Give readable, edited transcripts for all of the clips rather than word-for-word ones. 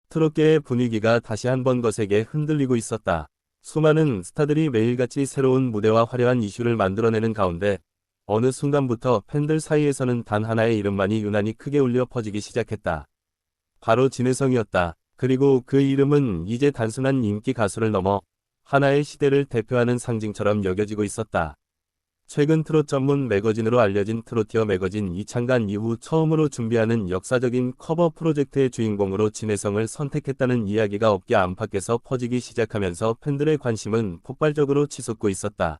트롯계의 분위기가 다시 한번 거세게 흔들리고 있었다. 수많은 스타들이 매일같이 새로운 무대와 화려한 이슈를 만들어내는 가운데 어느 순간부터 팬들 사이에서는 단 하나의 이름만이 유난히 크게 울려 퍼지기 시작했다. 바로 진혜성이었다. 그리고 그 이름은 이제 단순한 인기 가수를 넘어 하나의 시대를 대표하는 상징처럼 여겨지고 있었다. 최근 트롯 전문 매거진으로 알려진 트로티어 매거진 이창간 이후 처음으로 준비하는 역사적인 커버 프로젝트의 주인공으로 진혜성을 선택했다는 이야기가 업계 안팎에서 퍼지기 시작하면서 팬들의 관심은 폭발적으로 치솟고 있었다.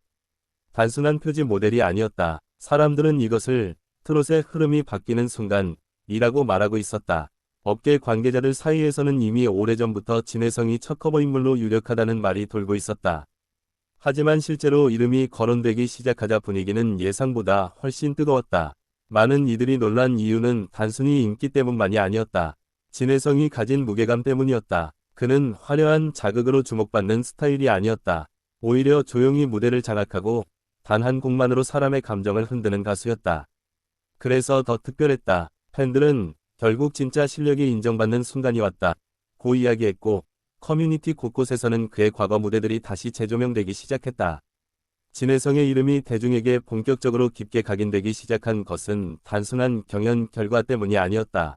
단순한 표지 모델이 아니었다. 사람들은 이것을 트롯의 흐름이 바뀌는 순간이라고 말하고 있었다. 업계 관계자들 사이에서는 이미 오래전부터 진혜성이 첫 커버 인물로 유력하다는 말이 돌고 있었다. 하지만 실제로 이름이 거론되기 시작하자 분위기는 예상보다 훨씬 뜨거웠다. 많은 이들이 놀란 이유는 단순히 인기 때문만이 아니었다. 진혜성이 가진 무게감 때문이었다. 그는 화려한 자극으로 주목받는 스타일이 아니었다. 오히려 조용히 무대를 장악하고 단 한 곡만으로 사람의 감정을 흔드는 가수였다. 그래서 더 특별했다. 팬들은 결국 진짜 실력이 인정받는 순간이 왔다 고 이야기했고 커뮤니티 곳곳에서는 그의 과거 무대들이 다시 재조명되기 시작했다. 진혜성의 이름이 대중에게 본격적으로 깊게 각인되기 시작한 것은 단순한 경연 결과 때문이 아니었다.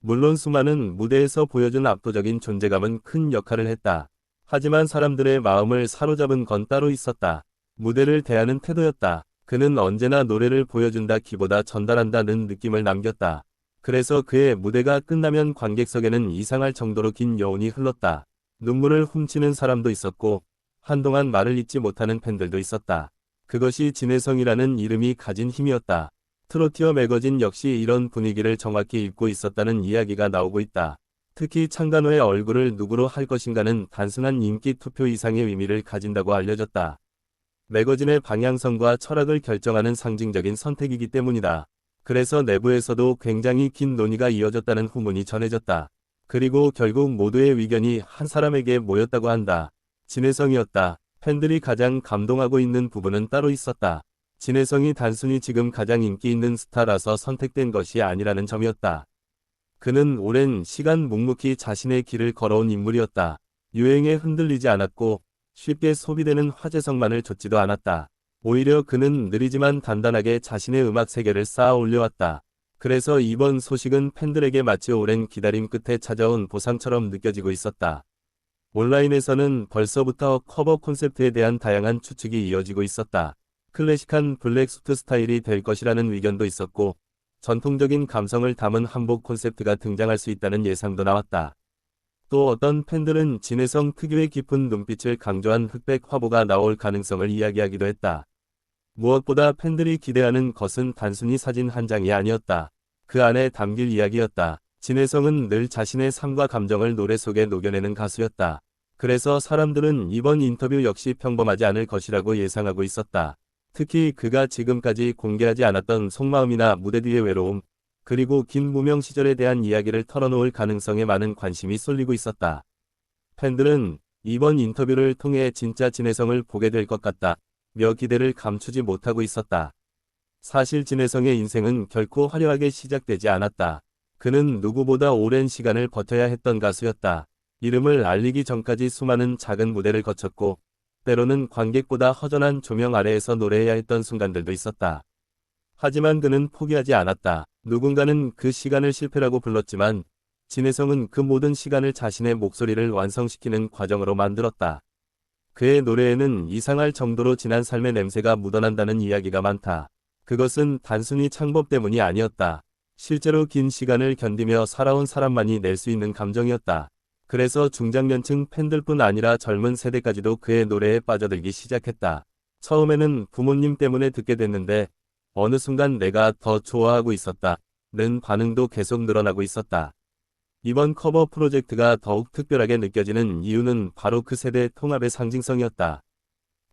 물론 수많은 무대에서 보여준 압도적인 존재감은 큰 역할을 했다. 하지만 사람들의 마음을 사로잡은 건 따로 있었다. 무대를 대하는 태도였다. 그는 언제나 노래를 보여준다기보다 전달한다는 느낌을 남겼다. 그래서 그의 무대가 끝나면 관객석에는 이상할 정도로 긴 여운이 흘렀다. 눈물을 훔치는 사람도 있었고 한동안 말을 잇지 못하는 팬들도 있었다. 그것이 진혜성이라는 이름이 가진 힘이었다. 트로티어 매거진 역시 이런 분위기를 정확히 읽고 있었다는 이야기가 나오고 있다. 특히 창간호의 얼굴을 누구로 할 것인가는 단순한 인기 투표 이상의 의미를 가진다고 알려졌다. 매거진의 방향성과 철학을 결정하는 상징적인 선택이기 때문이다. 그래서 내부에서도 굉장히 긴 논의가 이어졌다는 후문이 전해졌다. 그리고 결국 모두의 의견이 한 사람에게 모였다고 한다. 진혜성이었다. 팬들이 가장 감동하고 있는 부분은 따로 있었다. 진혜성이 단순히 지금 가장 인기 있는 스타라서 선택된 것이 아니라는 점이었다. 그는 오랜 시간 묵묵히 자신의 길을 걸어온 인물이었다. 유행에 흔들리지 않았고 쉽게 소비되는 화제성만을 좇지도 않았다. 오히려 그는 느리지만 단단하게 자신의 음악 세계를 쌓아 올려왔다. 그래서 이번 소식은 팬들에게 마치 오랜 기다림 끝에 찾아온 보상처럼 느껴지고 있었다. 온라인에서는 벌써부터 커버 콘셉트에 대한 다양한 추측이 이어지고 있었다. 클래식한 블랙 수트 스타일이 될 것이라는 의견도 있었고 전통적인 감성을 담은 한복 콘셉트가 등장할 수 있다는 예상도 나왔다. 또 어떤 팬들은 진혜성 특유의 깊은 눈빛을 강조한 흑백 화보가 나올 가능성을 이야기하기도 했다. 무엇보다 팬들이 기대하는 것은 단순히 사진 한 장이 아니었다. 그 안에 담길 이야기였다. 진혜성은 늘 자신의 삶과 감정을 노래 속에 녹여내는 가수였다. 그래서 사람들은 이번 인터뷰 역시 평범하지 않을 것이라고 예상하고 있었다. 특히 그가 지금까지 공개하지 않았던 속마음이나 무대 뒤의 외로움, 그리고 긴 무명 시절에 대한 이야기를 털어놓을 가능성에 많은 관심이 쏠리고 있었다. 팬들은 이번 인터뷰를 통해 진짜 진혜성을 보게 될 것 같다 며 기대를 감추지 못하고 있었다. 사실 진혜성의 인생은 결코 화려하게 시작되지 않았다. 그는 누구보다 오랜 시간을 버텨야 했던 가수였다. 이름을 알리기 전까지 수많은 작은 무대를 거쳤고 때로는 관객보다 허전한 조명 아래에서 노래해야 했던 순간들도 있었다. 하지만 그는 포기하지 않았다. 누군가는 그 시간을 실패라고 불렀지만 진혜성은 그 모든 시간을 자신의 목소리를 완성시키는 과정으로 만들었다. 그의 노래에는 이상할 정도로 진한 삶의 냄새가 묻어난다는 이야기가 많다. 그것은 단순히 창법 때문이 아니었다. 실제로 긴 시간을 견디며 살아온 사람만이 낼 수 있는 감정이었다. 그래서 중장년층 팬들뿐 아니라 젊은 세대까지도 그의 노래에 빠져들기 시작했다. 처음에는 부모님 때문에 듣게 됐는데 어느 순간 내가 더 좋아하고 있었다는 반응도 계속 늘어나고 있었다. 이번 커버 프로젝트가 더욱 특별하게 느껴지는 이유는 바로 그 세대 통합의 상징성이었다.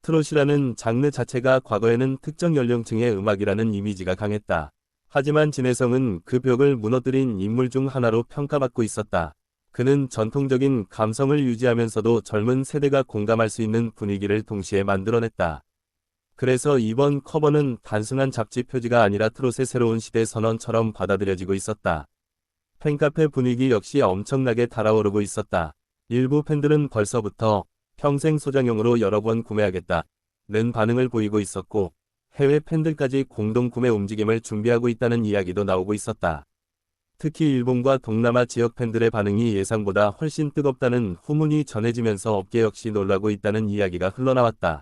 트롯이라는 장르 자체가 과거에는 특정 연령층의 음악이라는 이미지가 강했다. 하지만 진혜성은 그 벽을 무너뜨린 인물 중 하나로 평가받고 있었다. 그는 전통적인 감성을 유지하면서도 젊은 세대가 공감할 수 있는 분위기를 동시에 만들어냈다. 그래서 이번 커버는 단순한 잡지 표지가 아니라 트롯의 새로운 시대 선언처럼 받아들여지고 있었다. 팬카페 분위기 역시 엄청나게 달아오르고 있었다. 일부 팬들은 벌써부터 평생 소장용으로 여러 번 구매하겠다는 반응을 보이고 있었고, 해외 팬들까지 공동 구매 움직임을 준비하고 있다는 이야기도 나오고 있었다. 특히 일본과 동남아 지역 팬들의 반응이 예상보다 훨씬 뜨겁다는 후문이 전해지면서 업계 역시 놀라고 있다는 이야기가 흘러나왔다.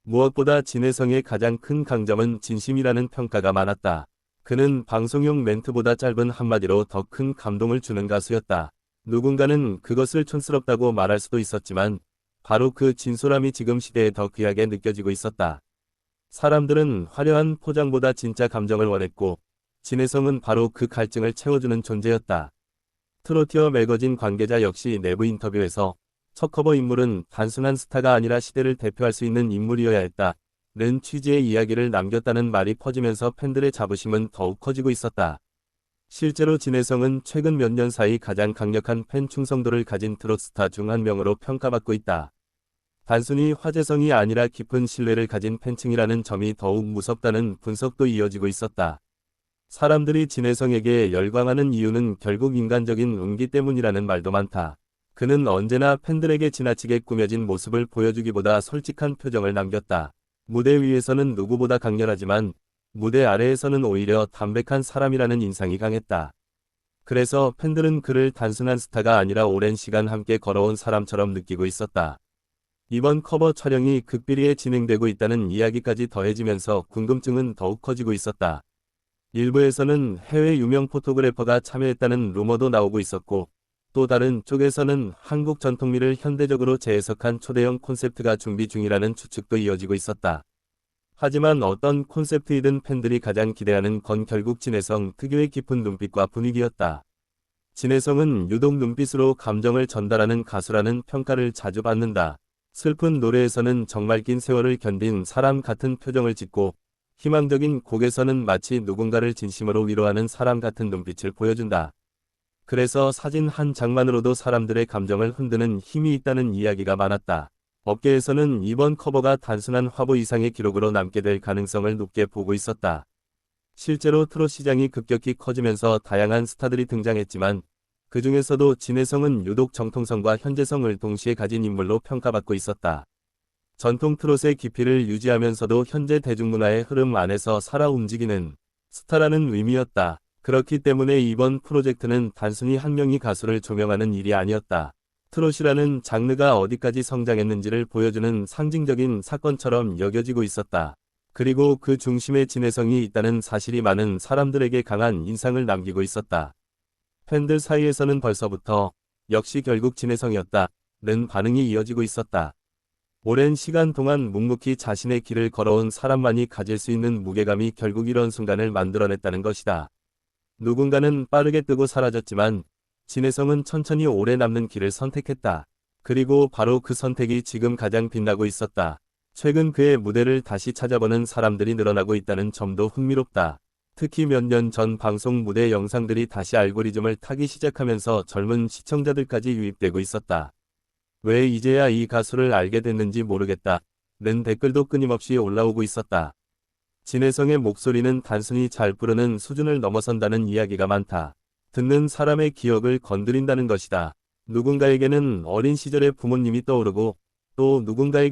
무엇보다 진해성의 가장 큰 강점은 진심이라는 평가가 많았다. 그는 방송용 멘트보다 짧은 한마디로 더 큰 감동을 주는 가수였다. 누군가는 그것을 촌스럽다고 말할 수도 있었지만 바로 그 진솔함이 지금 시대에 더 귀하게 느껴지고 있었다. 사람들은 화려한 포장보다 진짜 감정을 원했고, 진해성은 바로 그 갈증을 채워주는 존재였다. 트로티어 매거진 관계자 역시 내부 인터뷰에서 첫 커버 인물은 단순한 스타가 아니라 시대를 대표할 수 있는 인물이어야 했다는 취지의 이야기를 남겼다는 말이 퍼지면서 팬들의 자부심은 더욱 커지고 있었다. 실제로 진해성은 최근 몇 년 사이 가장 강력한 팬 충성도를 가진 트롯 스타 중 한 명으로 평가받고 있다. 단순히 화제성이 아니라 깊은 신뢰를 가진 팬층이라는 점이 더욱 무섭다는 분석도 이어지고 있었다. 사람들이 진해성에게 열광하는 이유는 결국 인간적인 운기 때문이라는 말도 많다. 그는 언제나 팬들에게 지나치게 꾸며진 모습을 보여주기보다 솔직한 표정을 남겼다. 무대 위에서는 누구보다 강렬하지만 무대 아래에서는 오히려 담백한 사람이라는 인상이 강했다. 그래서 팬들은 그를 단순한 스타가 아니라 오랜 시간 함께 걸어온 사람처럼 느끼고 있었다. 이번 커버 촬영이 극비리에 진행되고 있다는 이야기까지 더해지면서 궁금증은 더욱 커지고 있었다. 일부에서는 해외 유명 포토그래퍼가 참여했다는 루머도 나오고 있었고, 또 다른 쪽에서는 한국 전통미를 현대적으로 재해석한 초대형 콘셉트가 준비 중이라는 추측도 이어지고 있었다. 하지만 어떤 콘셉트이든 팬들이 가장 기대하는 건 결국 진해성 특유의 깊은 눈빛과 분위기였다. 진해성은 유독 눈빛으로 감정을 전달하는 가수라는 평가를 자주 받는다. 슬픈 노래에서는 정말 긴 세월을 견딘 사람 같은 표정을 짓고, 희망적인 곡에서는 마치 누군가를 진심으로 위로하는 사람 같은 눈빛을 보여준다. 그래서 사진 한 장만으로도 사람들의 감정을 흔드는 힘이 있다는 이야기가 많았다. 업계에서는 이번 커버가 단순한 화보 이상의 기록으로 남게 될 가능성을 높게 보고 있었다. 실제로 트롯 시장이 급격히 커지면서 다양한 스타들이 등장했지만 그 중에서도 진해성은 유독 정통성과 현재성을 동시에 가진 인물로 평가받고 있었다. 전통 트롯의 깊이를 유지하면서도 현재 대중문화의 흐름 안에서 살아 움직이는 스타라는 의미였다. 그렇기 때문에 이번 프로젝트는 단순히 한 명이 가수를 조명하는 일이 아니었다. 트롯이라는 장르가 어디까지 성장했는지를 보여주는 상징적인 사건처럼 여겨지고 있었다. 그리고 그 중심에 진해성이 있다는 사실이 많은 사람들에게 강한 인상을 남기고 있었다. 팬들 사이에서는 벌써부터 역시 결국 진해성이었다는 반응이 이어지고 있었다. 오랜 시간 동안 묵묵히 자신의 길을 걸어온 사람만이 가질 수 있는 무게감이 결국 이런 순간을 만들어냈다는 것이다. 누군가는 빠르게 뜨고 사라졌지만 진해성은 천천히 오래 남는 길을 선택했다. 그리고 바로 그 선택이 지금 가장 빛나고 있었다. 최근 그의 무대를 다시 찾아보는 사람들이 늘어나고 있다는 점도 흥미롭다. 특히 몇 년 전 방송 무대 영상들이 다시 알고리즘을 타기 시작하면서 젊은 시청자들까지 유입되고 있었다. 왜 이제야 이 가수를 알게 됐는지 모르겠다. 는 댓글도 끊임없이 올라오고 있었다. 진해성의 목소리는 단순히 잘 부르는 수준을 넘어선다는 이야기가 많다. 듣는 사람의 기억을 건드린다는 것이다. 누군가에게는 어린 시절의 부모님이 떠오르고 또 누군가에게